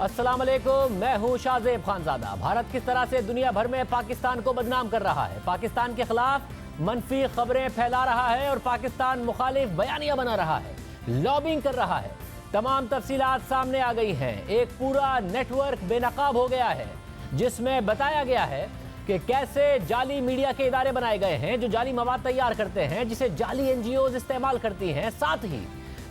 अस्सलाम वालेकुम, मैं हूं शाहजेब खानजादा। भारत किस तरह से दुनिया भर में पाकिस्तान को बदनाम कर रहा है, पाकिस्तान के खिलाफ मनफी खबरें फैला रहा है और पाकिस्तान मुखालिफ बयानियां बना रहा है, लॉबिंग कर रहा है। तमाम तफसीलात सामने आ गई हैं। एक पूरा नेटवर्क बेनकाब हो गया है जिसमें बताया गया है कि कैसे जाली मीडिया के इदारे बनाए गए हैं जो जाली मवाद तैयार करते हैं, जिसे जाली एनजीओज इस्तेमाल करती हैं। साथ ही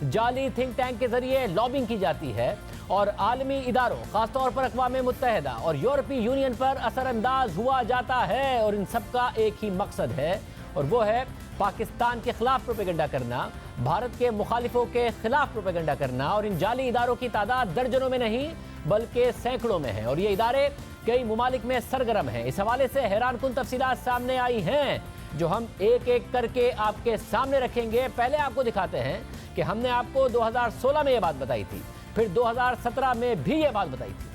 जाली थिंक टैंक के जरिए लॉबिंग की जाती है और आलमी इदारों, खासतौर पर अक़वाम मुत्तहिदा और यूरोपीय यूनियन पर असरअंदाज हुआ जाता है। और इन सब का एक ही मकसद है और वो है पाकिस्तान के खिलाफ प्रोपेगेंडा करना, भारत के मुखालिफों के खिलाफ प्रोपेगेंडा करना। और इन जाली इदारों की तादाद दर्जनों में नहीं बल्कि सैकड़ों में है और ये इदारे कई मुमालिक में सरगर्म हैं। इस हवाले से हैरानकुन तफसीलात सामने आई हैं जो हम एक एक करके आपके सामने रखेंगे। पहले आपको दिखाते हैं कि हमने आपको 2016 में ये बात बताई थी, फिर 2017 में भी ये बात बताई थी।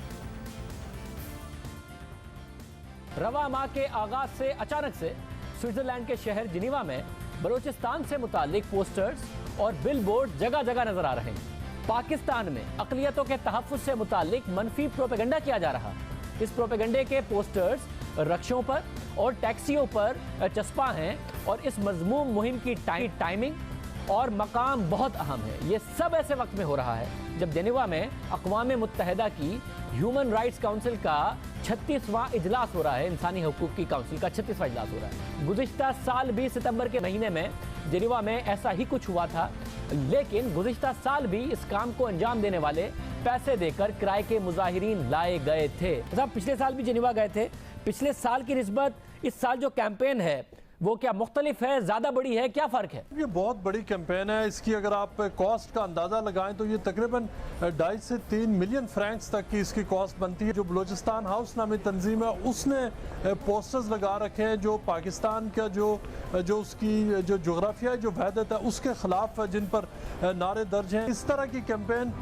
रवा माह के आगाज से अचानक से स्विट्जरलैंड के शहर जिनीवा में बलूचिस्तान से मुतालिक पोस्टर्स और बिलबोर्ड जगह जगह नजर आ रहे हैं। पाकिस्तान में अक़लियतों के तहफ़्फ़ुज़ से मुतालिक मनफी प्रोपेगेंडा किया जा रहा। इस प्रोपेगेंडे के पोस्टर्स रक्षों पर और टैक्सियों पर चस्पा हैं और इस मज़मूम मुहिम की टाइमिंग और मकाम बहुत अहम है। ये सब ऐसे वक्त में हो रहा है जब जेनेवा में अक़वाम मुत्तहिदा की ह्यूमन राइट्स काउंसिल का 36वां इजलास हो रहा है। इंसानी हकूक़ की काउंसिल का 36वां इजलास हो रहा है। गुज़िश्ता साल भी सितंबर के महीने में जेनेवा में ऐसा ही कुछ हुआ था, लेकिन गुज़िश्ता साल भी इस काम को अंजाम देने वाले पैसे देकर किराए के मुजाहिरीन लाए गए थे। साहब, पिछले साल भी जेनेवा गए थे। पिछले साल की निस्बत इस साल जो कैंपेन है वो क्या मुख्तलिफ है, ज़्यादा बड़ी है, क्या फ़र्क है? ये बहुत बड़ी कैंपेन है। इसकी अगर आप कॉस्ट का अंदाज़ा लगाएं तो ये तकरीबन 2.5 से 3 मिलियन फ्रैंक्स तक की इसकी कॉस्ट बनती है। जो बलूचिस्तान हाउस नामी तंजीम है उसने पोस्टर्स लगा रखे हैं जो पाकिस्तान का जो उसकी जो जोग्राफिया जो वहदत है उसके ख़िलाफ़, जिन पर नारे दर्ज हैं। इस तरह की कैंपेन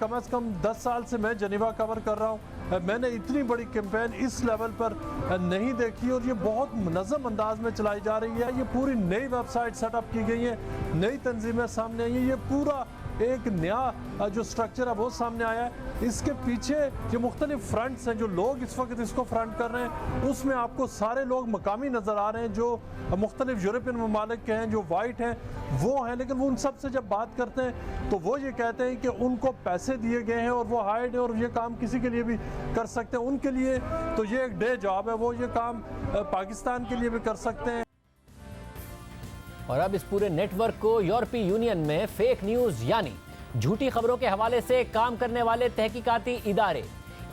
कम अज़ कम 10 साल से मैं जेनेवा कवर कर रहा हूँ। मैंने इतनी बड़ी कैंपेन इस लेवल पर नहीं देखी और ये बहुत मुनज़्ज़म अंदाज में चलाई जा रही है। ये पूरी नई वेबसाइट सेटअप की गई है, नई तंजीमें सामने आई हैं। ये पूरा एक नया जो स्ट्रक्चर है वो सामने आया है। इसके पीछे जो मुख्तलिफ फ्रंट्स हैं, जो लोग इस वक्त इसको फ्रंट कर रहे हैं, उसमें आपको सारे लोग मकामी नज़र आ रहे हैं जो मुख्तलिफ यूरोपियन ममालिक के हैं, जो वाइट हैं वो हैं। लेकिन वो उन सब से जब बात करते हैं तो वो ये कहते हैं कि उनको पैसे दिए गए हैं और वो हायर्ड है और ये काम किसी के लिए भी कर सकते हैं। उनके लिए तो ये एक डे जॉब है, वो ये काम पाकिस्तान के लिए भी कर सकते हैं। और अब इस पूरे नेटवर्क को यूरोपीय यूनियन में फेक न्यूज़ यानी झूठी खबरों के हवाले से काम करने वाले तहकीकाती इदारे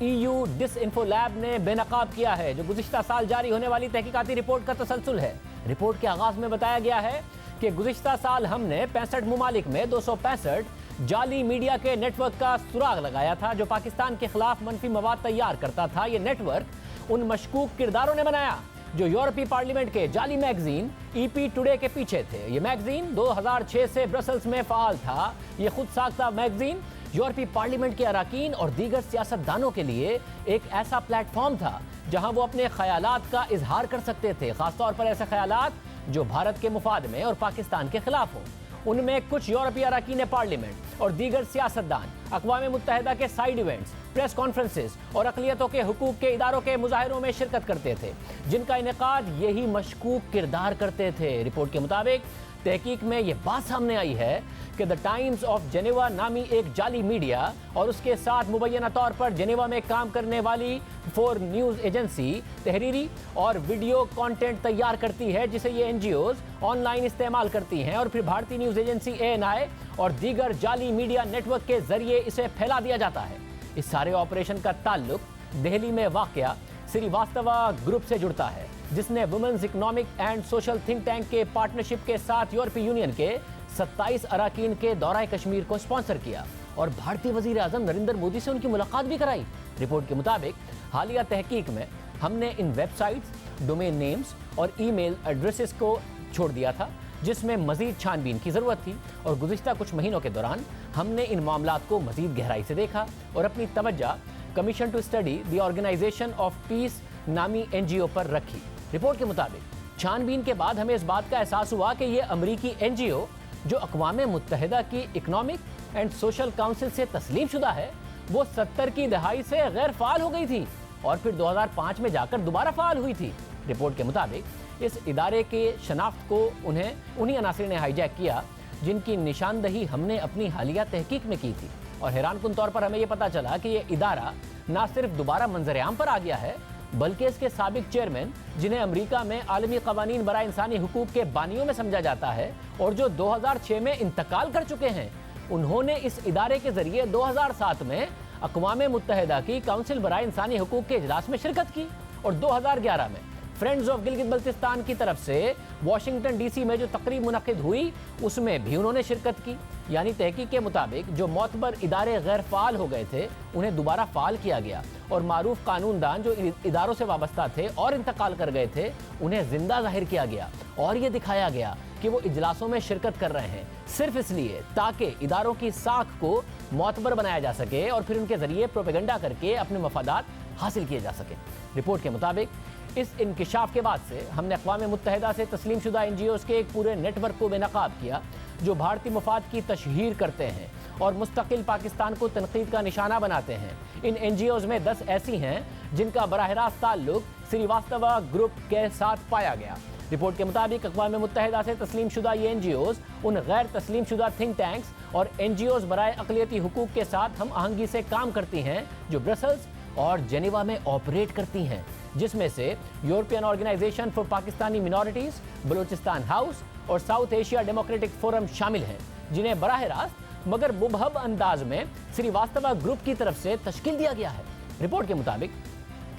EU डिसइंफो लैब ने बेनकाब किया है, जो गुज़िश्ता साल जारी होने वाली तहकीकाती रिपोर्ट का तसलसल है। रिपोर्ट के आगाज़ में बताया गया है कि गुज़िश्ता साल हमने 65 मुमालिक में 265 जाली मीडिया के नेटवर्क का सुराग लगाया था जो पाकिस्तान के खिलाफ मनफी मवाद तैयार करता था। ये नेटवर्क उन मशकूक किरदारों ने बनाया जो यूरोपीय पार्लियामेंट के जाली मैगजीन EP टुडे के पीछे थे। ये मैगजीन 2006 से ब्रसल्स में फाल था। ये खुद साख्ता मैगजीन यूरोपीय पार्लियामेंट के अराकीन और दीगर सियासतदानों के लिए एक ऐसा प्लेटफॉर्म था जहां वो अपने ख्यालात का इजहार कर सकते थे, खासतौर पर ऐसे ख्यालात जो भारत के मुफाद में और पाकिस्तान के खिलाफ हों। उनमें कुछ यूरोपीय अराकीन पार्लियामेंट और दीगर सियासतदान अक़वाम मुत्तहिदा के साइड इवेंट्स, प्रेस कॉन्फ्रेंसेस और अक़लियतों के हुकूक के इदारों के मुजाहिरों में शिरकत करते थे, जिनका इनेकाद यही मशकूक किरदार करते थे। रिपोर्ट के मुताबिक तहकीक में यह बात सामने आई है कि द टाइम्स ऑफ जेनेवा नामी एक जाली मीडिया और उसके साथ मुबैना तौर पर जेनेवा में काम करने वाली 4 न्यूज़ एजेंसी तहरीरी और वीडियो कंटेंट तैयार करती है, जिसे ये NGOs ऑनलाइन इस्तेमाल करती हैं और फिर भारतीय न्यूज़ एजेंसी ANI और दीगर जाली मीडिया नेटवर्क के जरिए इसे फैला दिया जाता है। इस सारे ऑपरेशन का ताल्लुक दिल्ली में वाक़या श्रीवास्तवा ग्रुप से जुड़ता है, जिसने women's economic and social think tank के पार्टनरशिप के साथ यूरोपीय यूनियन के 27 अराकीन के दौरा कश्मीर को स्पॉन्सर किया और भारतीय वज़ीर आज़म नरेंद्र मोदी से उनकी मुलाकात भी कराई। रिपोर्ट के मुताबिक हालिया तहकीक में हमने इन वेबसाइट्स, डोमेन नेम्स और ईमेल एड्रेसेस को छोड़ दिया था, जिसमें मजीद छानबीन की ज़रूरत थी। और गुज़िश्ता कुछ महीनों के दौरान हमने इन मामलात को मजीद गहराई से देखा और अपनी तवज्जो commission to study the organisation of peace नामी NGO पर रखी। रिपोर्ट के मुताबिक छानबीन के बाद हमें इस बात का एहसास हुआ कि ये अमरीकी NGO जो अक़वाम मुत्तहिदा की इकनॉमिक एंड सोशल काउंसिल से तस्लीम शुदा है, वो 70 की दहाई से गैर फाल हो गई थी और फिर 2005 में जाकर दोबारा फाल हुई थी। रिपोर्ट के मुताबिक इस इदारे के शनाख्त को उन्हीं अनासिर ने हाईजैक किया जिनकी निशानदही हमने अपनी हालिया तहकीक में की थी। और हैरानकुन तौर पर हमें यह पता चला कि ये इदारा न सिर्फ दोबारा मंजर-ए-आम पर आ गया है, बल्कि इसके साबिक चेयरमैन, जिन्हें अमेरिका में आलमी कवानीन बराए इंसानी हुकूक के बानियों में समझा जाता है और जो 2006 में इंतकाल कर चुके हैं, उन्होंने इस इदारे के जरिए 2007 में अक़वाम मुत्तहिदा की काउंसिल बराए इंसानी हुकूक के इजलास में शिरकत की और 2011 में फ्रेंड्स ऑफ गिलगित बल्तिस्तान की तरफ से वाशिंगटन डीसी में जो तकरीब मुनक़िद हुई उसमें भी उन्होंने शिरकत की। यानी तहकीक के मुताबिक जो मोतबर इदारे गैर फ़ाल हो गए थे उन्हें दोबारा फ़ाल किया गया और मारूफ कानूनदान जो इदारों से वाबस्ता थे और इंतकाल कर गए थे उन्हें जिंदा जाहिर किया गया और ये दिखाया गया कि वो इजलासों में शिरकत कर रहे हैं सिर्फ इसलिए ताकि इदारों की साख को मोतबर बनाया जा सके और फिर उनके जरिए प्रोपेगेंडा करके अपने मफादात हासिल किए जा सके। रिपोर्ट के मुताबिक इस इंकिशाफ के बाद से हमने अक़वाम मुत्तहिदा से तस्लीम शुदा NGOs के एक पूरे नेटवर्क को बेनकाब किया जो भारतीय मफाद की तशहीर करते हैं और मुस्तकिल पाकिस्तान को तनकीद का निशाना बनाते हैं। इन NGOs में 10 ऐसी हैं जिनका बराह रास्त ताल्लुक श्रीवास्तव ग्रुप के साथ पाया गया। रिपोर्ट के मुताबिक अक़वाम मुत्तहिदा से तस्लीम शुदा ये NGOs उन गैर तस्लीम शुदा थिंक टैंक्स और NGOs बराए अक़लियती हुकूक के साथ हम आहंगी से काम करती हैं जो ब्रसल्स और जेनेवा में ऑपरेट करती हैं, जिसमें से European Organisation for Pakistani Minorities, Balochistan House और साउथ एशिया डेमोक्रेटिक फोरम शामिल हैं, जिन्हें बराह रास्त मगर मुबहम अंदाज में श्रीवास्तव ग्रुप की तरफ से तश्कील दिया गया है। रिपोर्ट के मुताबिक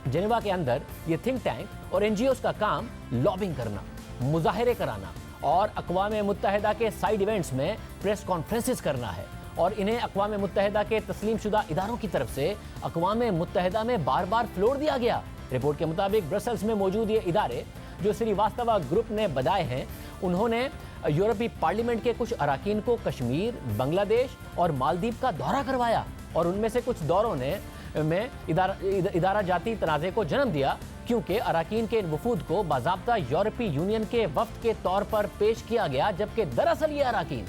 जेनेवा के अंदर ये थिंक टैंक और NGOs का काम लॉबिंग करना, मुजाहरे कराना और अक़वाम मुत्तहिदा के साइड इवेंट्स में प्रेस कॉन्फ्रेंसेस करना है और इन्हें अक़वाम मुत्तहिदा के तस्लीम शुदा इदारों की तरफ से अक़वाम मुत्तहिदा में बार बार फ्लोर दिया गया। रिपोर्ट के मुताबिक ब्रसल्स में मौजूद ये इदारे जो श्रीवास्तव ग्रुप ने बनाए हैं, उन्होंने यूरोपीय पार्लियामेंट के कुछ अराकीन को कश्मीर, बांग्लादेश और मालदीव का दौरा करवाया और उनमें से कुछ दौरों ने इदारा जाती तनाज़े को जन्म दिया क्योंकि अराकीन के इन वफूद को बाज़ाब्ता यूरोपीय यूनियन के वफ्द के तौर पर पेश किया गया, जबकि दरअसल ये अराकीन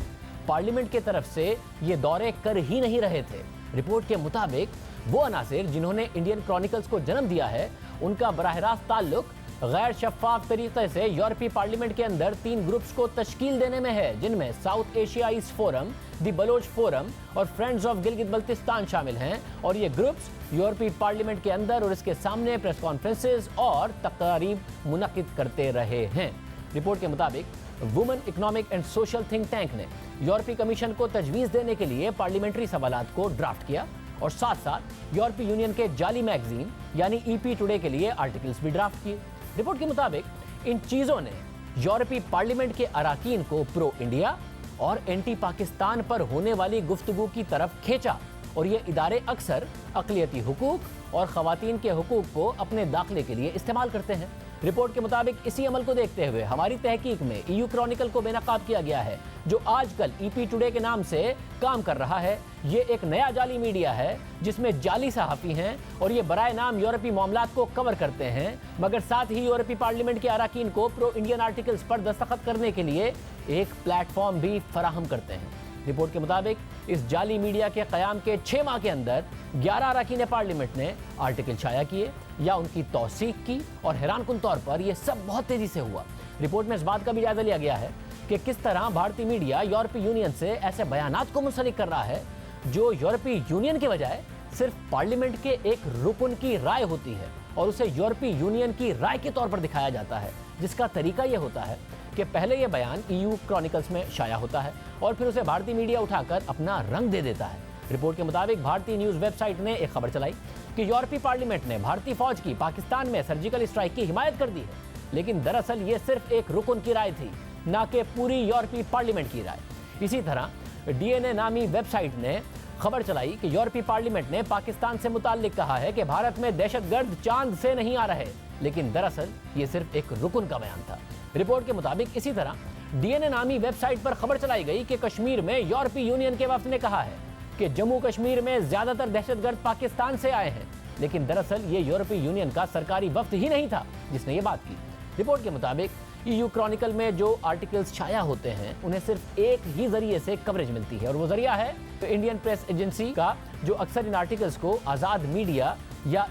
पार्लियामेंट के तरफ से ये दौरे कर ही नहीं रहे थे। रिपोर्ट के मुताबिक वो अनासिर जिन्होंने इंडियन क्रॉनिकल्स को जन्म दिया है उनका बराह रास्त ताल्लुक गैर शफाफ तरीके से यूरोपीय पार्लियामेंट के अंदर 3 ग्रुप्स को तश्कील देने में है, जिनमें साउथ एशियाई फोरम, द बलोच फोरम और फ्रेंड्स ऑफ गिलगित बल्तिस्तान शामिल हैं और ये ग्रुप्स यूरोपीय पार्लियामेंट के अंदर और इसके सामने प्रेस कॉन्फ्रेंसेस और तकारीब मुनक़िद करते रहे हैं। रिपोर्ट के मुताबिक women economic and social think tank ने यूरोपीय कमीशन को तजवीज़ देने के लिए पार्लियामेंट्री सवालात को ड्राफ्ट किया और साथ साथ यूरोपीय यूनियन के जाली मैगजीन यानी EP टुडे के लिए आर्टिकल्स भी ड्राफ्ट किए। रिपोर्ट के मुताबिक इन चीज़ों ने यूरोपीय पार्लियामेंट के अराकीन को प्रो इंडिया और एंटी पाकिस्तान पर होने वाली गुफ्तगू की तरफ खींचा और ये इदारे अक्सर अक़लियती हुकूक और ख़वातीन के हुकूक को अपने दाखिले के लिए इस्तेमाल करते हैं। रिपोर्ट के मुताबिक इसी अमल को देखते हुए हमारी तहकीक में EU क्रॉनिकल को बेनकाब किया गया है जो आजकल EP टुडे के नाम से काम कर रहा है। ये एक नया जाली मीडिया है जिसमें जाली सहाफ़ी हैं और ये बराए नाम यूरोपीय मामलात को कवर करते हैं मगर साथ ही यूरोपीय पार्लियामेंट के अराकीन को प्रो इंडियन आर्टिकल्स पर दस्तखत करने के लिए एक प्लेटफॉर्म भी फराहम करते हैं। रिपोर्ट के मुताबिक इस जाली मीडिया के क़याम के 6 माह के अंदर 11 अरकान पार्लियामेंट ने आर्टिकल शाया किए या उनकी तौसीक की और हैरानकुन तौर पर यह सब बहुत तेज़ी से हुआ। रिपोर्ट में इस बात का भी जायजा लिया गया है कि किस तरह भारतीय मीडिया यूरोपीय यूनियन से ऐसे बयानात को मुंसलिक कर रहा है जो यूरोपीय यूनियन के बजाय सिर्फ पार्लियामेंट के एक रुकन की राय होती है और उसे यूरोपीय यूनियन की राय के तौर पर दिखाया जाता है, जिसका तरीका यह होता है कि पहले यह बयान EU क्रॉनिकल्स में शाया होता है और फिर उसे भारतीय मीडिया उठाकर अपना रंग दे देता है। रिपोर्ट के मुताबिक भारतीय न्यूज़ वेबसाइट ने एक खबर चलाई कि यूरोपीय पार्लियामेंट ने भारतीय फौज की पाकिस्तान में सर्जिकल स्ट्राइक की हिमायत कर दी है, लेकिन दरअसल ये सिर्फ एक रुकन की राय थी, न कि पूरी यूरोपीय पार्लियामेंट की राय। इसी तरह DNA नामी वेबसाइट ने खबर चलाई कि यूरोपीय पार्लियामेंट ने पाकिस्तान से मुताल्लिक कहा है कि भारत में दहशतगर्द चांद से नहीं आ रहे, लेकिन दरअसल ये सिर्फ एक रुकन का बयान था। रिपोर्ट के मुताबिक इसी तरह DNA नामी वेबसाइट पर खबर चलाई गई कि कश्मीर में यूरोपीय यूनियन के वफ्द ने कहा है कि जम्मू कश्मीर में ज्यादातर दहशतगर्द पाकिस्तान से आए हैं, लेकिन दरअसल ये यूरोपीय यूनियन का सरकारी वफ्द ही नहीं था जिसने ये बात की। रिपोर्ट के मुताबिक EU क्रॉनिकल में जो आर्टिकल्स छाया होते हैं उन्हें सिर्फ एक ही जरिए से कवरेज मिलती है और वो जरिया है इंडियन प्रेस एजेंसी का, जो अक्सर इन आर्टिकल्स को आज़ाद मीडिया या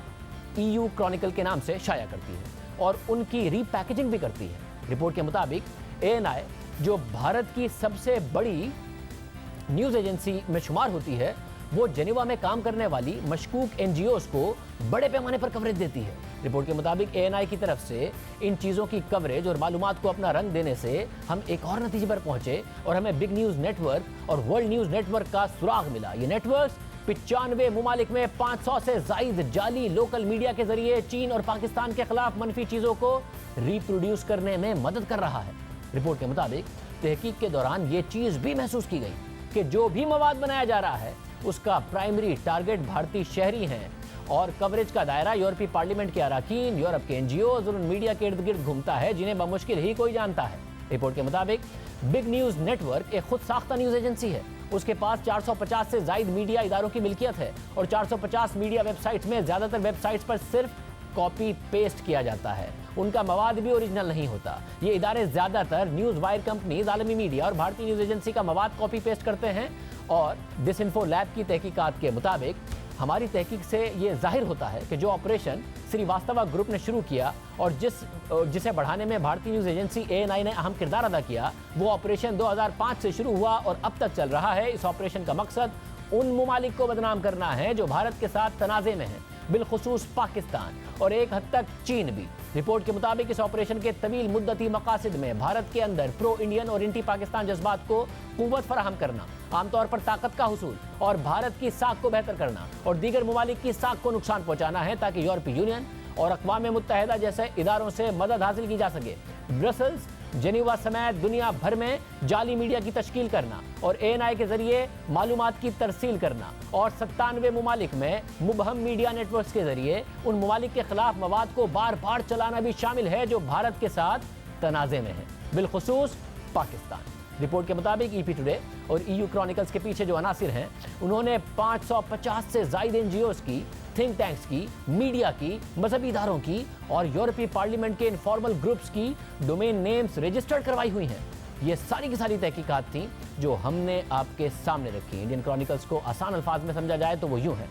EU क्रॉनिकल के नाम से शाया करती है और उनकी रीपैकेजिंग भी करती है। रिपोर्ट के मुताबिक ANI, जो भारत की सबसे बड़ी न्यूज़ एजेंसी में शुमार होती है, वो जेनेवा में काम करने वाली मशकूक NGOs को बड़े पैमाने पर कवरेज देती है। रिपोर्ट के मुताबिक ANI की तरफ से इन चीज़ों की कवरेज और मालूमात को अपना रंग देने से हम एक और नतीजे पर पहुंचे और हमें बिग न्यूज़ नेटवर्क और वर्ल्ड न्यूज़ नेटवर्क का सुराग मिला। ये नेटवर्क 95 मुमालिक में 500 से जायद जाली लोकल मीडिया के जरिए चीन और पाकिस्तान के खिलाफ मनफी चीज़ों को रिप्रोड्यूस करने में मदद कर रहा है। रिपोर्ट के मुताबिक तहकीक के दौरान ये चीज़ भी महसूस की गई कि जो भी मवाद बनाया जा रहा है उसका प्राइमरी टारगेट भारतीय शहरी हैं और कवरेज का दायरा यूरोपीय पार्लियामेंट के अराकीन, यूरोप के NGOs और उन मीडिया के इर्द गिर्द घूमता है जिन्हें बमुश्किल ही कोई जानता है। रिपोर्ट के मुताबिक बिग न्यूज़ नेटवर्क एक खुद साख्ता न्यूज़ एजेंसी है। उसके पास 450 से जायद मीडिया इदारों की मिल्कियत है और 450 मीडिया वेबसाइट्स में ज़्यादातर वेबसाइट्स पर सिर्फ कॉपी पेस्ट किया जाता है, उनका मवाद भी ओरिजिनल नहीं होता। ये इदारे ज़्यादातर न्यूज़ वायर कंपनीज, आलमी मीडिया और भारतीय न्यूज़ एजेंसी का मवाद कॉपी पेस्ट करते हैं। और डिसइंफो लैब की तहकीकात के मुताबिक हमारी तहकीक से ये जाहिर होता है कि जो ऑपरेशन श्रीवास्तव ग्रुप ने शुरू किया और जिसे बढ़ाने में भारतीय न्यूज़ एजेंसी ANI ने अहम किरदार अदा किया, वो ऑपरेशन 2005 से शुरू हुआ और अब तक चल रहा है। इस ऑपरेशन का मकसद उन मुमालिक को बदनाम करना है जो भारत के साथ तनाज़े में हैं, बिलखुसूस पाकिस्तान और एक हद तक चीन भी। रिपोर्ट के मुताबिक इस ऑपरेशन के तवील मुद्दती मकासद में भारत के अंदर प्रो इंडियन और एंटी पाकिस्तान जज्बात को कुव्वत फराहम करना, आमतौर पर ताकत का हुसूल और भारत की साख को बेहतर करना और दीगर मुमालिक की साख को नुकसान पहुंचाना है ताकि यूरोपीय यूनियन और अक़वाम मुत्तहिदा जैसे इदारों से मदद हासिल की जा सके। ब्रसेल्स, जेनेवा समेत दुनिया भर में जाली मीडिया की तश्कील करना और ANI के जरिए मालूमात की तरसील करना और 97 मुमालिक में मुबहम मीडिया नेटवर्क्स के जरिए उन मुमालिक के खिलाफ मवाद को बार बार चलाना भी शामिल है जो भारत के साथ तनाज़े में है, बिलखुसूस पाकिस्तान। रिपोर्ट के मुताबिक EP टुडे और EU क्रॉनिकल्स के पीछे जो अनासिर हैं उन्होंने 550 से जायद NGOs की, थिंक टैंक्स की, मीडिया की, मजहबी इदारों की और यूरोपीय पार्लियामेंट के इनफॉर्मल ग्रुप्स की डोमेन नेम्स रजिस्टर्ड करवाई हुई हैं। ये सारी की सारी तहकीकात थी जो हमने आपके सामने रखी। इंडियन क्रॉनिकल्स को आसान अल्फाज में समझा जाए तो वो यूँ है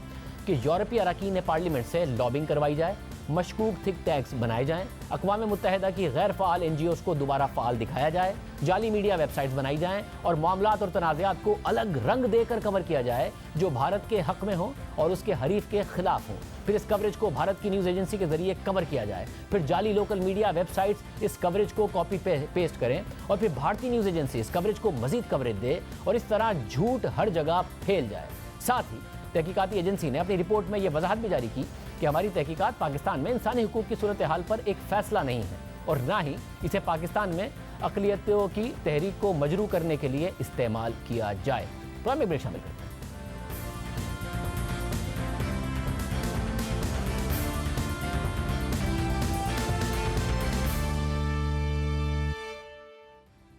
कि यूरोपीय अरकान पार्लियामेंट से लॉबिंग करवाई जाए, मशकूक थिंक टैंक्स बनाए जाएं, अक़वाम मुत्तहिदा की गैर फ़ाल NGOs को दोबारा फ़ाल दिखाया जाए, जाली मीडिया वेबसाइट्स बनाई जाएं और मामलात और तनाज़ात को अलग रंग देकर कवर किया जाए जो भारत के हक़ में हो और उसके हरीफ के खिलाफ हो। फिर इस कवरेज को भारत की न्यूज़ एजेंसी के जरिए कवर किया जाए, फिर जाली लोकल मीडिया वेबसाइट्स इस कवरेज को कॉपी पेस्ट करें और फिर भारतीय न्यूज़ एजेंसी इस कवरेज को मज़ीद कवरेज दे और इस तरह झूठ हर जगह फैल जाए। साथ ही तहकीकाती एजेंसी ने अपनी रिपोर्ट में यह वजाहत भी जारी की कि हमारी तहकीकात पाकिस्तान में इंसानी हुकूक की सूरत हाल पर एक फैसला नहीं है और ना ही इसे पाकिस्तान में अक़लियतों की तहरीक को मजरू करने के लिए इस्तेमाल किया जाए। तो हम एक ब्रेक शामिल करते हैं।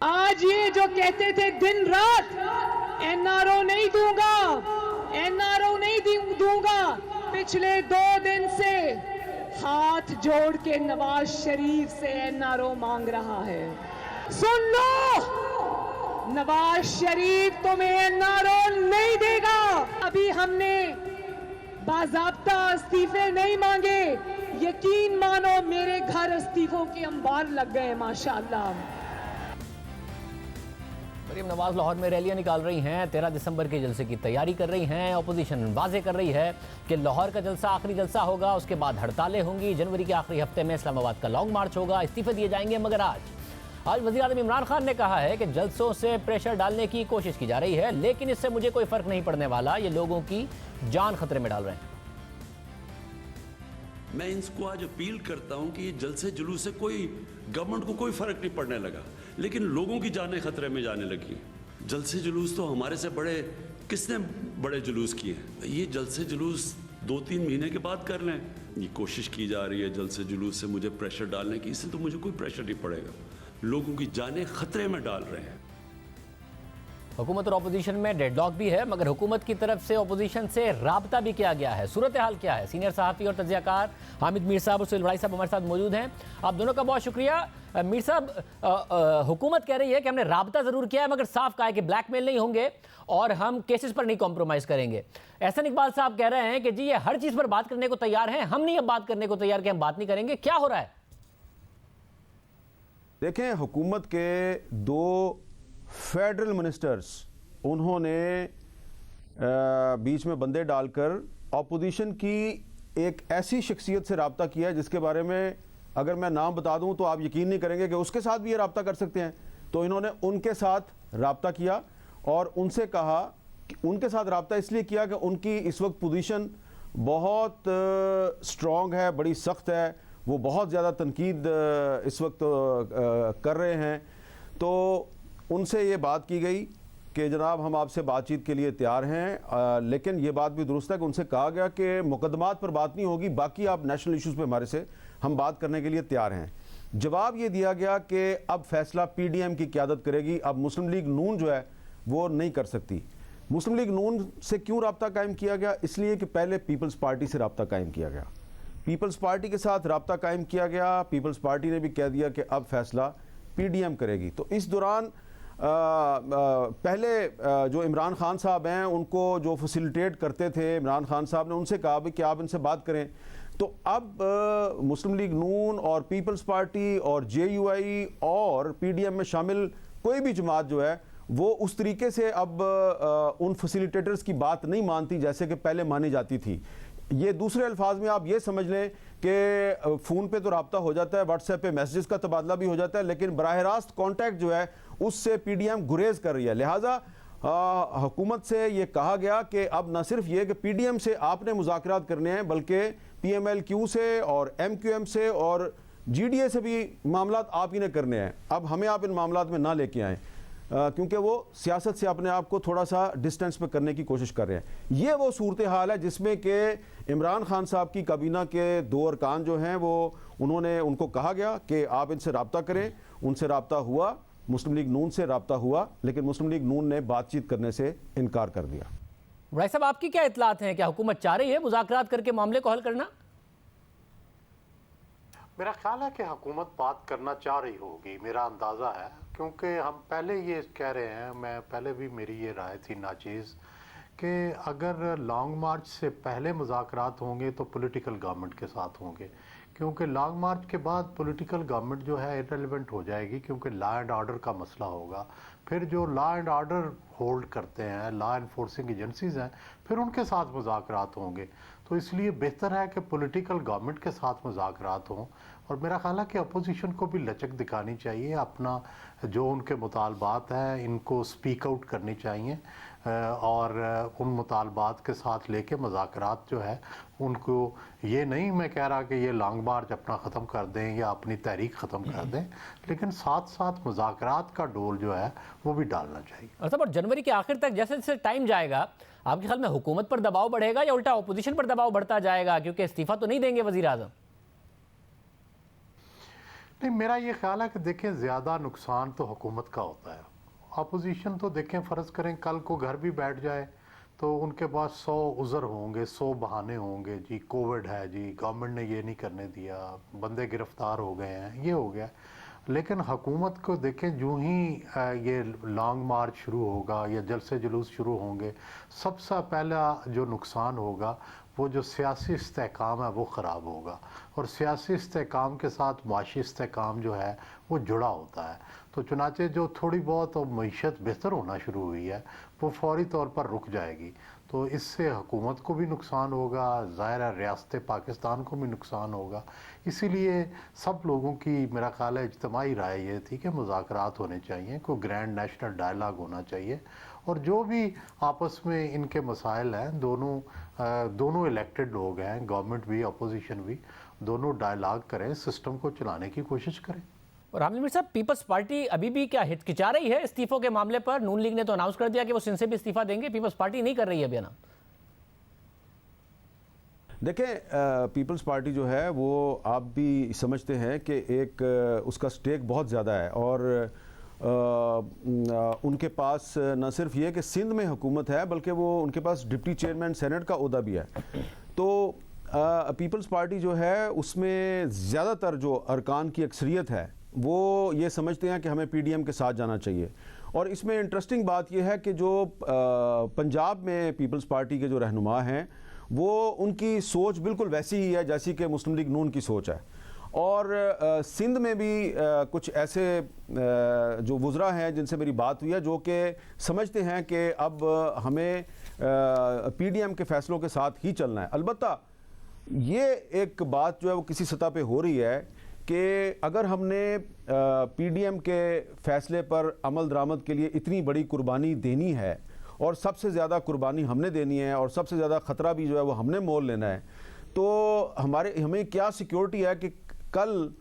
आज ये जो कहते थे दिन रात NRO नहीं दूंगा, NRO नहीं दूंगा, पिछले 2 दिन से हाथ जोड़ के नवाज शरीफ से NRO मांग रहा है। सुन लो, नवाज शरीफ तुम्हें NRO नहीं देगा। अभी हमने बाज़ाब्ता इस्तीफे नहीं मांगे, यकीन मानो मेरे घर इस्तीफों के अंबार लग गए माशाअल्लाह। मरीम नवाज लाहौर में रैलियां निकाल रही हैं, 13 दिसंबर के जलसे की तैयारी कर रही हैं। अपोजिशन वाजे कर रही है कि लाहौर का जलसा आखिरी जलसा होगा, उसके बाद हड़तालें होंगी, जनवरी के आखिरी हफ्ते में इस्लामाबाद का लॉन्ग मार्च होगा, इस्तीफे दिए जाएंगे। मगर आज वज़ीर आज़म इमरान खान ने कहा है कि जलसों से प्रेशर डालने की कोशिश की जा रही है, लेकिन इससे मुझे कोई फ़र्क नहीं पड़ने वाला, ये लोगों की जान खतरे में डाल रहे हैं। मैं इनको आज अपील करता हूं कि ये जलसे जुलूस से कोई गवर्नमेंट को कोई फर्क नहीं पड़ने लगा, लेकिन लोगों की जानें खतरे में जाने लगी। जलसे जुलूस तो हमारे से बड़े, किसने बड़े जुलूस किए? ये जलसे जुलूस 2-3 महीने के बाद कर लें। ये कोशिश की जा रही है जलसे जुलूस से मुझे प्रेशर डालने की, इससे तो मुझे कोई प्रेशर नहीं पड़ेगा। लोगों की जानें खतरे में डाल रहे हैं। हुकूमत और अपोजिशन में डेडलॉक भी है, मगर हुकूमत की तरफ से अपोजिशन से राब्ता भी किया गया है। सूरत हाल क्या है? सीनियर सहाफ़ी और तज्ज़ियाकार हामिद मीर साहब और सुहेल वड़ाई साहब हमारे साथ मौजूद हैं। आप दोनों का बहुत शुक्रिया। मीर साहब, हुकूमत कह रही है कि हमने राब्ता ज़रूर किया है, मगर साफ कहा है कि ब्लैकमेल नहीं होंगे और हम केसेस पर नहीं कॉम्प्रोमाइज़ करेंगे। एहसन इकबाल साहब कह रहे हैं कि जी ये हर चीज़ पर बात करने को तैयार हैं, हम नहीं अब बात करने को तैयार कि हम बात नहीं करेंगे। क्या हो रहा है? देखें, हुकूमत के दो फेडरल मिनिस्टर्स उन्होंने बीच में बंदे डालकर अपोजिशन की एक ऐसी शख्सियत से रब्ता किया है जिसके बारे में अगर मैं नाम बता दूं तो आप यकीन नहीं करेंगे कि उसके साथ भी ये रब्ता कर सकते हैं। तो इन्होंने उनके साथ रब्ता किया और उनसे कहा कि उनके साथ रब्ता इसलिए किया कि उनकी इस वक्त पोजीशन बहुत स्ट्रॉन्ग है, बड़ी सख्त है, वो बहुत ज़्यादा तनकीद इस वक्त कर रहे हैं। तो उनसे ये बात की गई कि जनाब हम आपसे बातचीत के लिए तैयार हैं, लेकिन ये बात भी दुरुस्त है कि उनसे कहा गया कि मुकदमात पर बात नहीं होगी, बाकी आप नेशनल इश्यूज़ पे हमारे से हम बात करने के लिए तैयार हैं। जवाब ये दिया गया कि अब फैसला PDM की क़यादत करेगी, अब मुस्लिम लीग नून जो है वो नहीं कर सकती। मुस्लिम लीग नून से क्यों रब्ता कायम किया गया? इसलिए कि पहले पीपल्स पार्टी से रब्ता कायम किया गया, पीपल्स पार्टी के साथ रब्ता कायम किया गया, पीपल्स पार्टी ने भी कह दिया कि अब फैसला PDM करेगी। तो इस दौरान पहले जो इमरान खान साहब हैं उनको जो फैसिलिटेट करते थे, इमरान खान साहब ने उनसे कहा भी कि आप इनसे बात करें। तो अब मुस्लिम लीग नून और पीपल्स पार्टी और JUI और PDM में शामिल कोई भी जमात जो है वो उस तरीके से अब उन फैसिलिटेटर्स की बात नहीं मानती जैसे कि पहले मानी जाती थी। ये दूसरे अल्फाज में आप ये समझ लें कि फ़ोन पे तो रब्ता हो जाता है, व्हाट्सएप पे मैसेजेस का तबादला भी हो जाता है, लेकिन बराह रास्त कॉन्टैक्ट जो है उससे PDM गुरेज कर रही है। लिहाजा हुकूमत से ये कहा गया कि अब न सिर्फ ये कि PDM से आपने मुज़ाकरात करने हैं, बल्कि PMLQ से और MQM से और GDA से भी मामलात आप ही ने करने हैं। अब हमें आप इन मामलात में ना लेके आएँ, क्योंकि वो सियासत से अपने आप को थोड़ा सा डिस्टेंस पे करने की कोशिश कर रहे हैं। ये वो सूरत हाल है जिसमें कि इमरान खान साहब की काबीना के दो अरकान जो हैं वो उनको कहा गया कि आप इनसे रब्ता करें। उनसे रब्ता हुआ, मुस्लिम लीग नून से रब्ता हुआ, लेकिन मुस्लिम लीग नून ने बातचीत करने से इनकार कर दिया। भाई साहब, आपकी क्या इतलात हैं? क्या हुकूमत चाह रही है मुज़ाकरात करके मामले को हल करना? मेरा ख्याल है कि हुकूमत बात करना चाह रही होगी, मेरा अंदाज़ा है, क्योंकि हम पहले ये कह रहे हैं, मैं पहले भी मेरी ये राय थी नाचीज़ कि अगर लॉन्ग मार्च से पहले मुज़ाकरात होंगे तो पॉलिटिकल गवर्नमेंट के साथ होंगे, क्योंकि लॉन्ग मार्च के बाद पॉलिटिकल गवर्नमेंट जो है इररिलेवेंट हो जाएगी, क्योंकि लॉ एंड ऑर्डर का मसला होगा। फिर जो लॉ एंड ऑर्डर होल्ड करते हैं, लॉ एनफोर्सिंग एजेंसीज़ हैं, फिर उनके साथ मुज़ाकरात होंगे। तो इसलिए बेहतर है कि पॉलिटिकल गवर्नमेंट के साथ मुज़ाकरात हों। और मेरा ख्याल है कि अपोजिशन को भी लचक दिखानी चाहिए, अपना जो उनके मुतालबात हैं इनको स्पीक आउट करनी चाहिए और उन मुतालबात के साथ लेके मुज़ाकरात जो है उनको, ये नहीं मैं कह रहा कि ये लॉन्ग मार्च अपना ख़त्म कर दें या अपनी तहरीक ख़त्म कर दें, लेकिन साथ साथ मुज़ाकरात का डोल जो है वो भी डालना चाहिए। और जनवरी के आखिर तक जैसे जैसे टाइम जाएगा, आपके ख्याल में हुकूमत पर दबाव बढ़ेगा या उल्टा अपोजिशन पर दबाव बढ़ता जाएगा? क्योंकि इस्तीफ़ा तो नहीं देंगे वज़ीर आज़म। नहीं, मेरा ये ख्याल है कि देखें ज़्यादा नुकसान तो हुकूमत का होता है। अपोजिशन तो देखें, फ़र्ज़ करें कल को घर भी बैठ जाए तो उनके पास 100 उज़र होंगे, 100 बहाने होंगे, जी कोविड है, जी गवर्नमेंट ने ये नहीं करने दिया, बंदे गिरफ्तार हो गए हैं, ये हो गया। लेकिन हुकूमत को देखें, जो ही ये लॉन्ग मार्च शुरू होगा या जलसे जुलूस शुरू होंगे, सबसे पहला जो नुकसान होगा वो जो सियासी इस्तेहकाम है वो ख़राब होगा, और सियासी इस्तेहकाम के साथ माशी इस्तेहकाम जो है वो जुड़ा होता है। तो चुनाचे जो थोड़ी बहुत मईशत बेहतर होना शुरू हुई है वो फौरी तौर पर रुक जाएगी। तो इससे हुकूमत को भी नुकसान होगा, ज़ाहिर है रियासत पाकिस्तान को भी नुकसान होगा। इसीलिए सब लोगों की मेरा ख्याल है इज्तिमाई राय ये थी कि मुज़ाकरात होने चाहिए, कोई ग्रैंड नेशनल डायलॉग होना चाहिए, और जो भी आपस में इनके मसाइल हैं, दोनों इलेक्टेड लोग हैं, गवर्नमेंट भी अपोजिशन भी, दोनों डायलॉग करें, सिस्टम को चलाने की कोशिश करें। और हामिद मीर साहब, पीपल्स पार्टी अभी भी क्या हिचकिचा रही है इस्तीफों के मामले पर? नून लीग ने तो अनाउंस कर दिया कि वो सिंध से भी इस्तीफा देंगे, पीपल्स पार्टी नहीं कर रही है अभी ना। देखें, पीपल्स पार्टी जो है वो आप भी समझते हैं कि एक उसका स्टेक बहुत ज़्यादा है, और उनके पास न सिर्फ ये कि सिंध में हुकूमत है, बल्कि वो उनके पास डिप्टी चेयरमैन सेनेट का ओहदा भी है। तो पीपल्स पार्टी जो है उसमें ज़्यादातर जो अरकान की अक्सरियत है वो ये समझते हैं कि हमें पीडीएम के साथ जाना चाहिए। और इसमें इंटरेस्टिंग बात यह है कि जो पंजाब में पीपल्स पार्टी के जो रहनुमा हैं वो उनकी सोच बिल्कुल वैसी ही है जैसी कि मुस्लिम लीग नून की सोच है। और सिंध में भी कुछ ऐसे जो वुज़रा हैं जिनसे मेरी बात हुई है जो कि समझते हैं कि अब हमें पीडीएम के फ़ैसलों के साथ ही चलना है। अलबत्ता ये एक बात जो है वो किसी सतह पे हो रही है कि अगर हमने पीडीएम के फ़ैसले पर अमल दरामद के लिए इतनी बड़ी कुर्बानी देनी है और सबसे ज़्यादा कुर्बानी हमने देनी है और सबसे ज़्यादा ख़तरा भी जो है वो हमने मोल लेना है, तो हमें क्या सिक्योरिटी है कि कल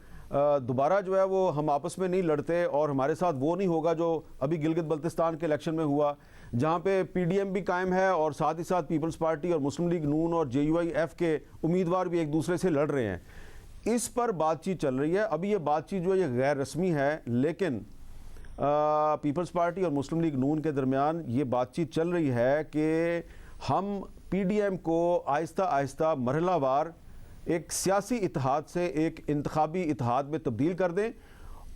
दोबारा जो है वो हम आपस में नहीं लड़ते और हमारे साथ वो नहीं होगा जो अभी गिलगित बल्तिस्तान के इलेक्शन में हुआ, जहाँ पे पीडीएम भी कायम है और साथ ही साथ पीपल्स पार्टी और मुस्लिम लीग नून और JUIF के उम्मीदवार भी एक दूसरे से लड़ रहे हैं। इस पर बातचीत चल रही है। अभी ये बातचीत जो है ये गैर रस्मी है, लेकिन पीपल्स पार्टी और मुस्लिम लीग नून के दरमियान ये बातचीत चल रही है कि हम पीडीएम को आहिस्ता आहिस्ता मरहलावार एक सियासी इत्तेहाद से एक इंतखाबी इत्तेहाद में तब्दील कर दें।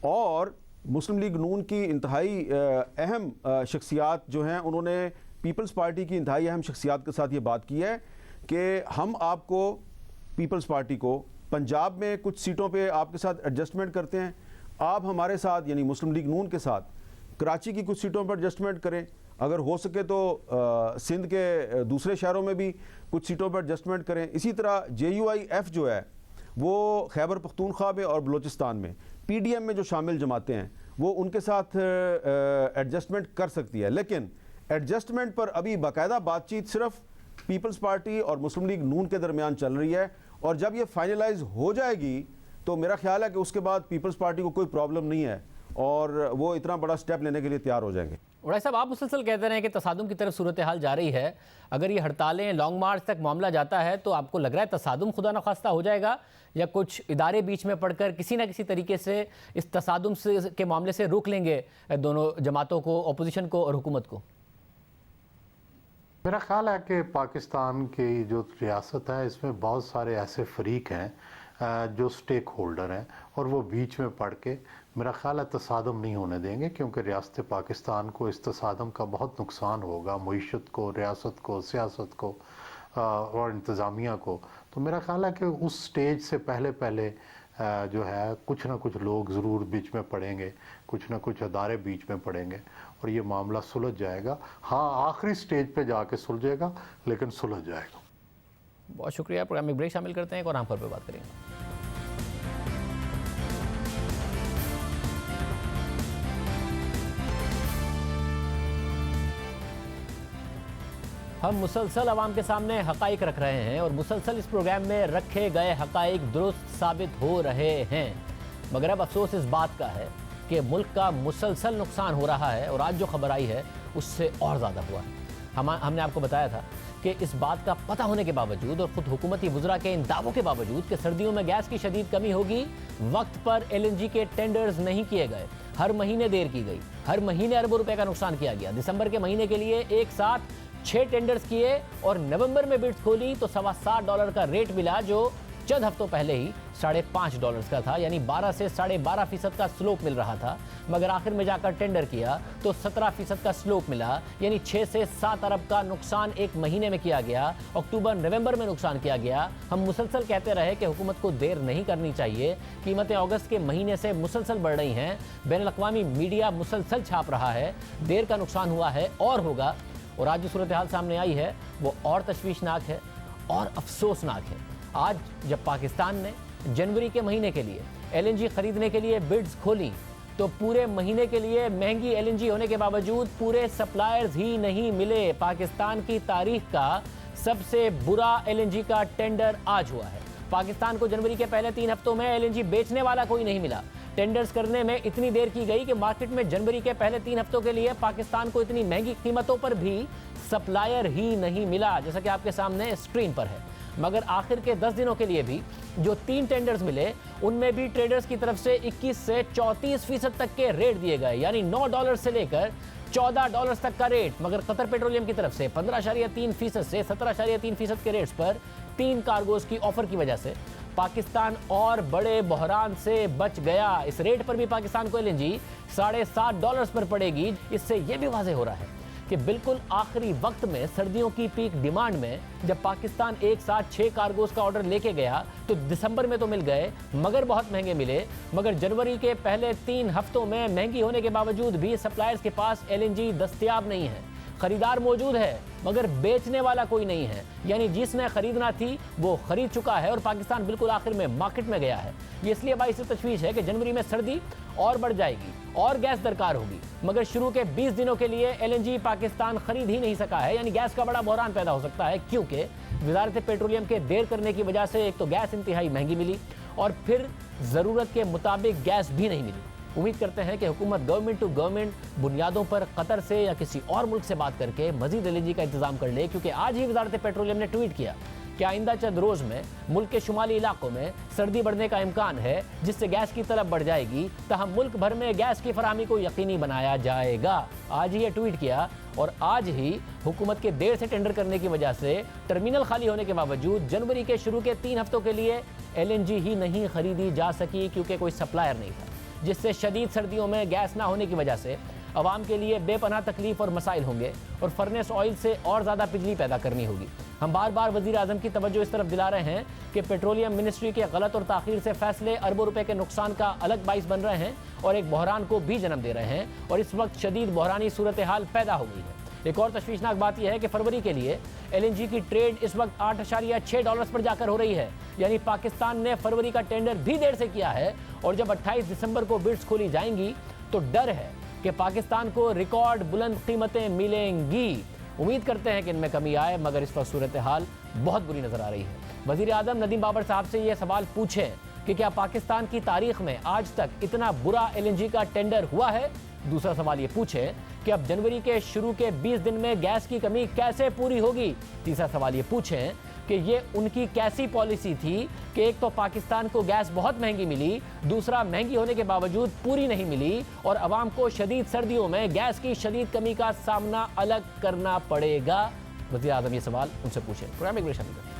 और मुस्लिम लीग नून की इंतहाई अहम शख्सियात जो हैं उन्होंने पीपल्स पार्टी की इंतहाई अहम शख्सियात के साथ ये बात की है कि हम आपको पीपल्स पार्टी को पंजाब में कुछ सीटों पे आपके साथ एडजस्टमेंट करते हैं, आप हमारे साथ यानी मुस्लिम लीग नून के साथ कराची की कुछ सीटों पर एडजस्टमेंट करें, अगर हो सके तो सिंध के दूसरे शहरों में भी कुछ सीटों पर एडजस्टमेंट करें। इसी तरह JUIF जो है वो खैबर पख्तूनख्वा में और बलूचिस्तान में पीडीएम में जो शामिल जमातें हैं वो उनके साथ एडजस्टमेंट कर सकती है। लेकिन एडजस्टमेंट पर अभी बाकायदा बातचीत सिर्फ पीपल्स पार्टी और मुस्लिम लीग नून के दरमियान चल रही है, और जब ये फाइनलाइज हो जाएगी तो मेरा ख्याल है कि उसके बाद पीपल्स पार्टी को कोई प्रॉब्लम नहीं है और वो इतना बड़ा स्टेप लेने के लिए तैयार हो जाएंगे। उड़ाई साहब, आप मुसलसल कहते रहे कि तसादुम की तरफ सूरत हाल जा रही है, अगर ये हड़तालें लॉन्ग मार्च तक मामला जाता है तो आपको लग रहा है तसादुम खुदा न खास्ता हो जाएगा, या कुछ इदारे बीच में पड़कर किसी न किसी तरीके से इस तसादुम के मामले से रोक लेंगे दोनों जमातों को, अपोजिशन को और हुकूमत को? मेरा ख्याल है कि पाकिस्तान की जो रियासत है इसमें बहुत सारे ऐसे फरीक हैं जो स्टेक होल्डर हैं और वो बीच में पड़ के मेरा ख्याल है तसादम नहीं होने देंगे, क्योंकि रियासत पाकिस्तान को इस तसादम का बहुत नुकसान होगा, मईशत को, रियासत को, सियासत को और इंतज़ामिया को। तो मेरा ख्याल है कि उस स्टेज से पहले जो है कुछ ना कुछ लोग ज़रूर बीच में पड़ेंगे, कुछ ना कुछ अदारे बीच में पड़ेंगे और ये मामला सुलझ जाएगा। हाँ, आखिरी स्टेज पे जाके सुलझेगा, लेकिन सुलझ जाएगा। बहुत शुक्रिया। प्रोग्राम में ब्रेक शामिल करते हैं, एक और आम पर बात करेंगे। हम मुसलसल आवाम के सामने हकाइक रख रहे हैं और मुसलसल इस प्रोग्राम में रखे गए हकाइक दुरुस्त साबित हो रहे हैं, मगर अब अफसोस इस बात का है कि मुल्क का मुसलसल नुकसान हो रहा है और आज जो खबर आई है उससे और ज़्यादा हुआ है। हमने आपको बताया था कि इस बात का पता होने के बावजूद और ख़ुद हुकूमती वुज़रा के इन दावों के बावजूद कि सर्दियों में गैस की शदीद कमी होगी, वक्त पर LNG के टेंडर्स नहीं किए गए, हर महीने देर की गई, हर महीने अरबों रुपए का नुकसान किया गया। दिसंबर के महीने के लिए एक साथ 6 टेंडर्स किए और नवंबर में बिड्स खोली तो $7.25 का रेट मिला, जो चंद हफ्तों पहले ही $5.5 का था, यानी 12 से 12.5% का स्लोप मिल रहा था। मगर आखिर में जाकर टेंडर किया तो 17% का स्लोप मिला, यानी 6 से 7 अरब का नुकसान एक महीने में किया गया। अक्टूबर नवंबर में नुकसान किया गया। हम मुसलसल कहते रहे कि हुकूमत को देर नहीं करनी चाहिए, कीमतें अगस्त के महीने से मुसलसल बढ़ रही हैं, बैनुल-अक़वामी मीडिया मुसलसल छाप रहा है, देर का नुकसान हुआ है और होगा। और आज जो सूरत हाल सामने आई है वो और तशवीशनाक है और अफसोसनाक है। आज जब पाकिस्तान ने जनवरी के महीने के लिए LNG खरीदने के लिए बिड्स खोली तो पूरे महीने के लिए महंगी LNG होने के बावजूद पूरे सप्लायर्स ही नहीं मिले। पाकिस्तान की तारीख का सबसे बुरा LNG का टेंडर आज हुआ है। पाकिस्तान को जनवरी के पहले 3 हफ्तों में LNG बेचने वाला कोई नहीं मिला। टेंडर्स करने में इतनी देर की गई कि मार्केट में जनवरी के पहले 3 हफ्तों के लिए पाकिस्तान को इतनी महंगी कीमतों पर भी सप्लायर ही नहीं मिला, जैसा कि आपके सामने स्क्रीन पर है। मगर आखिर के 10 दिनों के लिए भी जो 3 टेंडर्स मिले उनमें भी ट्रेडर्स की तरफ से 21 से 34% तक के रेट दिए गए, यानी $9 से लेकर $14 तक का रेट। मगर कतर पेट्रोलियम की तरफ से 15.3% से 17.3% के रेट्स पर 3 कार्गोज की ऑफर की वजह से पाकिस्तान और बड़े बहरान से बच गया। इस रेट पर भी पाकिस्तान को LNG $7.5 पर पड़ेगी। इससे यह भी वाज़ेह हो रहा है कि बिल्कुल आखिरी वक्त में सर्दियों की पीक डिमांड में जब पाकिस्तान एक साथ 6 कार्गोज का ऑर्डर लेके गया तो दिसंबर में तो मिल गए मगर बहुत महंगे मिले। मगर जनवरी के पहले 3 हफ्तों में महंगी होने के बावजूद भी सप्लायर्स के पास LNG दस्तयाब नहीं है। खरीदार मौजूद है मगर बेचने वाला कोई नहीं है, यानी जिसने खरीदना थी वो खरीद चुका है और पाकिस्तान बिल्कुल आखिर में मार्केट में गया है। ये इसलिए बाईस तशवीश है कि जनवरी में सर्दी और बढ़ जाएगी और गैस दरकार होगी, मगर शुरू के 20 दिनों के लिए LNG पाकिस्तान खरीद ही नहीं सका है, यानी गैस का बड़ा बहरान पैदा हो सकता है, क्योंकि वजारत पेट्रोलियम के देर करने की वजह से एक तो गैस इंतहाई महंगी मिली और फिर ज़रूरत के मुताबिक गैस भी नहीं मिली। उम्मीद करते हैं कि हुकूमत गवर्नमेंट टू गवर्नमेंट बुनियादों पर कतर से या किसी और मुल्क से बात करके मजीद LNG का इंतजाम कर ले, क्योंकि आज ही वजारत पेट्रोलियम ने ट्वीट किया कि आइंदा चंद रोज़ में मुल्क के शुमाली इलाकों में सर्दी बढ़ने का इम्कान है, जिससे गैस की तलब बढ़ जाएगी। तहम मुल्क भर में गैस की फराहमी को यकीनी बनाया जाएगा। आज ही ये ट्वीट किया और आज ही हुकूमत के देर से टेंडर करने की वजह से टर्मिनल खाली होने के बावजूद जनवरी के शुरू के 3 हफ्तों के लिए LNG ही नहीं खरीदी जा सकी, क्योंकि कोई सप्लायर नहीं था, जिससे शदीद सर्दियों में गैस ना होने की वजह से अवाम के लिए बेपनाह तकलीफ और मसाइल होंगे और फर्नेस ऑयल से और ज़्यादा बिजली पैदा करनी होगी। हम बार बार वज़ीर आज़म की तवज्जो इस तरफ दिला रहे हैं कि पेट्रोलियम मिनिस्ट्री के गलत और ताख़ीर से फैसले अरबों रुपए के नुकसान का अलग बाइस बन रहे हैं और एक बहरान को भी जन्म दे रहे हैं और इस वक्त शदीद बहरानी सूरत हाल पैदा हो गई है। एक और तशवीशनाक बात यह है कि फरवरी के लिए LNG की ट्रेड इस वक्त $8.6 पर जाकर हो रही है, यानी पाकिस्तान ने फरवरी का टेंडर भी देर से किया है और जब 28 दिसंबर को बिड्स खोली जाएंगी तो डर है कि पाकिस्तान को रिकॉर्ड बुलंद कीमतें मिलेंगी। उम्मीद करते हैं कि इनमें कमी आए, मगर इस वक्त सूरत हाल बहुत बुरी नजर आ रही है। वज़ीर आज़म नदीम बाबर साहब से ये सवाल पूछें कि क्या पाकिस्तान की तारीख में आज तक इतना बुरा LNG का टेंडर हुआ है। दूसरा सवाल ये पूछें कि अब जनवरी के शुरू के 20 दिन में गैस की कमी कैसे पूरी होगी। तीसरा सवाल ये पूछें कि ये उनकी कैसी पॉलिसी थी कि एक तो पाकिस्तान को गैस बहुत महंगी मिली, दूसरा महंगी होने के बावजूद पूरी नहीं मिली और अवाम को शदीद सर्दियों में गैस की शदीद कमी का सामना अलग करना पड़ेगा। वज़ीर आज़म ये सवाल उनसे पूछें। प्रोग्राम एक शामिल करें।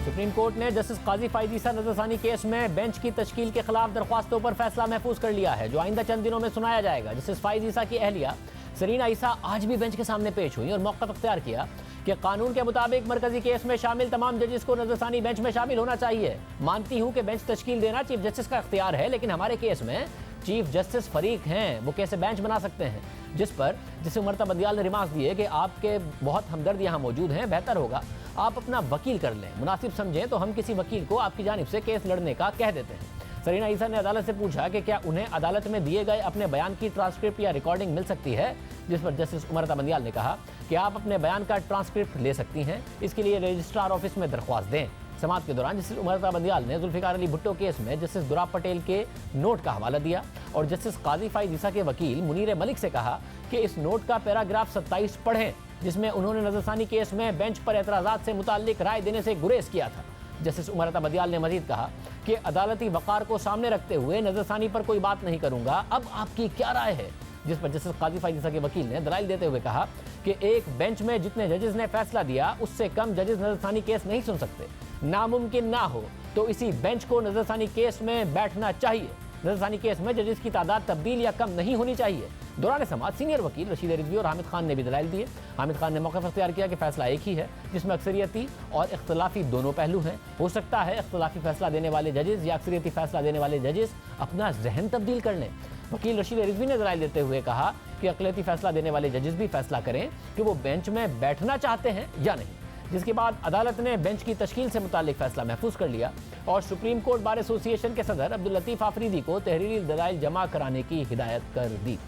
सुप्रीम कोर्ट ने जस्टिस काजी फाइज ईसा नजरसानी केस में बेंच की तश्कील के खिलाफ दरख्वास्तों पर फैसला महफूज कर लिया है, जो आइंदा चंद दिनों में सुनाया जाएगा। जस्टिस फाइज ईसा की अहलिया सरीना ईसा आज भी बेंच के सामने पेश हुई और मौक़िफ़ अख्तियार किया कि कानून के मुताबिक मरकजी केस में शामिल तमाम जजेस को नजरसानी बेंच में शामिल होना चाहिए। मानती हूँ कि बेंच तश्कील देना चीफ जस्टिस का अख्तियार है, लेकिन हमारे केस में चीफ जस्टिस फरीक हैं, वो कैसे बेंच बना सकते हैं। जिसे उमरता बंदियाल ने रिमार्क्स दिए कि आपके बहुत हमदर्द यहाँ मौजूद हैं, बेहतर होगा आप अपना वकील कर लें, मुनासिब समझें तो हम किसी वकील को आपकी जानिब से केस लड़ने का कह देते हैं। सरीना ईसा ने अदालत से पूछा कि क्या उन्हें अदालत में दिए गए अपने बयान की ट्रांसक्रिप्ट या रिकॉर्डिंग मिल सकती है, जिस पर जस्टिस उमरता बंदियाल ने कहा कि आप अपने बयान का ट्रांसक्रिप्ट ले सकती हैं, इसके लिए रजिस्ट्रार ऑफिस में दरख्वास्त दें। समाअत के दौरान जस्टिस उमरता बंदियाल ने जुल्फिकार अली भुट्टो केस में जस्टिस दुराब पटेल के नोट का हवाला दिया और जस्टिस काजी फाइज ईसा के वकील मुनीर मलिक से कहा कि इस नोट का पैराग्राफ 27 पढ़ें, जिसमें उन्होंने नजरसानी केस में बेंच पर एतराज़ात से मुताल्लिक राय देने से गुरेज किया था। जस्टिस उमरता बंदियाल ने मजीद कहा कि अदालती वक़ार को सामने रखते हुए नजरसानी पर कोई बात नहीं करूंगा, अब आपकी क्या राय है। जिस पर जस्टिस काजी फाइज ईसा के वकील ने दलाइल देते हुए कहा कि एक बेंच में जितने जजेस ने फैसला दिया उससे कम जजेस नजरसानी केस नहीं सुन सकते। नामुमकिन ना हो तो इसी बेंच को नजरसानी केस में बैठना चाहिए। नजरसानी केस में जजेस की तादाद तब्दील या कम नहीं होनी चाहिए। दौरान समाअत सीनियर वकील रशीद रिजवी और हामिद खान ने भी दलाइल दिए। हामिद खान ने मौक़िफ़ अख्तियार किया कि फैसला एक ही है, जिसमें अक्सरियती और इख्तलाफी दोनों पहलू हैं। हो सकता है इख्तलाफी फैसला देने वाले जजेस या अक्सरियती फैसला देने वाले जजेस अपना जहन तब्दील कर लें। वकील रशीद रिजवी ने दलाइल देते हुए कहा कि अक़लियती फैसला देने वाले जजेस भी फैसला करें कि वो बेंच में बैठना चाहते हैं या नहीं। जिसके बाद अदालत ने बेंच की तश्कील से मुताल्लिक फैसला महफूज कर लिया और सुप्रीम कोर्ट बार एसोसिएशन के सदर अब्दुल लतीफ़ आफरीदी को तहरीरी दलाइल जमा कराने की हिदायत कर दी।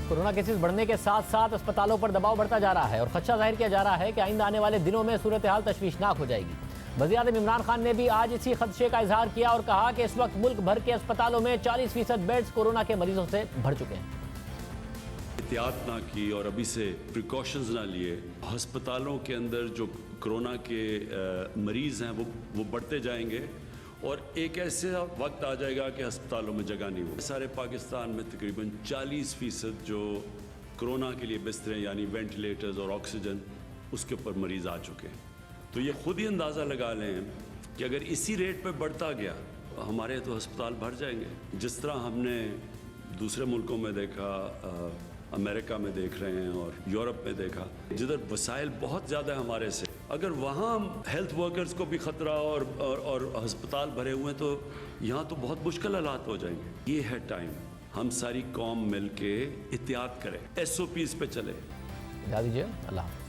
कोरोना केसेस बढ़ने के साथ साथ अस्पतालों पर दबाव बढ़ता जा रहा है और खदशा जाहिर किया जा रहा है कि आइंदा आने वाले दिनों में सूरत हाल तशवीशनाक हो जाएगी। वज़ीर-ए-आज़म इमरान खान ने भी आज इसी खदशे का इजहार किया और कहा कि इस वक्त मुल्क भर के अस्पतालों में 40% बेड्स कोरोना के मरीजों से भर चुके हैं। एहतियात ना की और अभी से प्रिकॉशंस ना लिए, अस्पतालों के अंदर जो कोरोना के मरीज़ हैं वो बढ़ते जाएंगे और एक ऐसा वक्त आ जाएगा कि अस्पतालों में जगह नहीं हो। सारे पाकिस्तान में तकरीबन 40% जो कोरोना के लिए बिस्तरे यानी वेंटिलेटर्स और ऑक्सीजन उसके ऊपर मरीज़ आ चुके हैं। तो ये खुद ही अंदाज़ा लगा लें कि अगर इसी रेट पे बढ़ता गया हमारे तो अस्पताल भर जाएंगे। जिस तरह हमने दूसरे मुल्कों में देखा, अमेरिका में देख रहे हैं और यूरोप में देखा, जिधर वसाइल बहुत ज़्यादा है हमारे से, अगर वहाँ हेल्थ वर्कर्स को भी ख़तरा और अस्पताल भरे हुए हैं तो यहाँ तो बहुत मुश्किल हालात हो जाएंगे। ये है टाइम, हम सारी कौम मिल के एहतियात करें, SOPs पे चले। इजाज़त दीजिए, अल्लाह।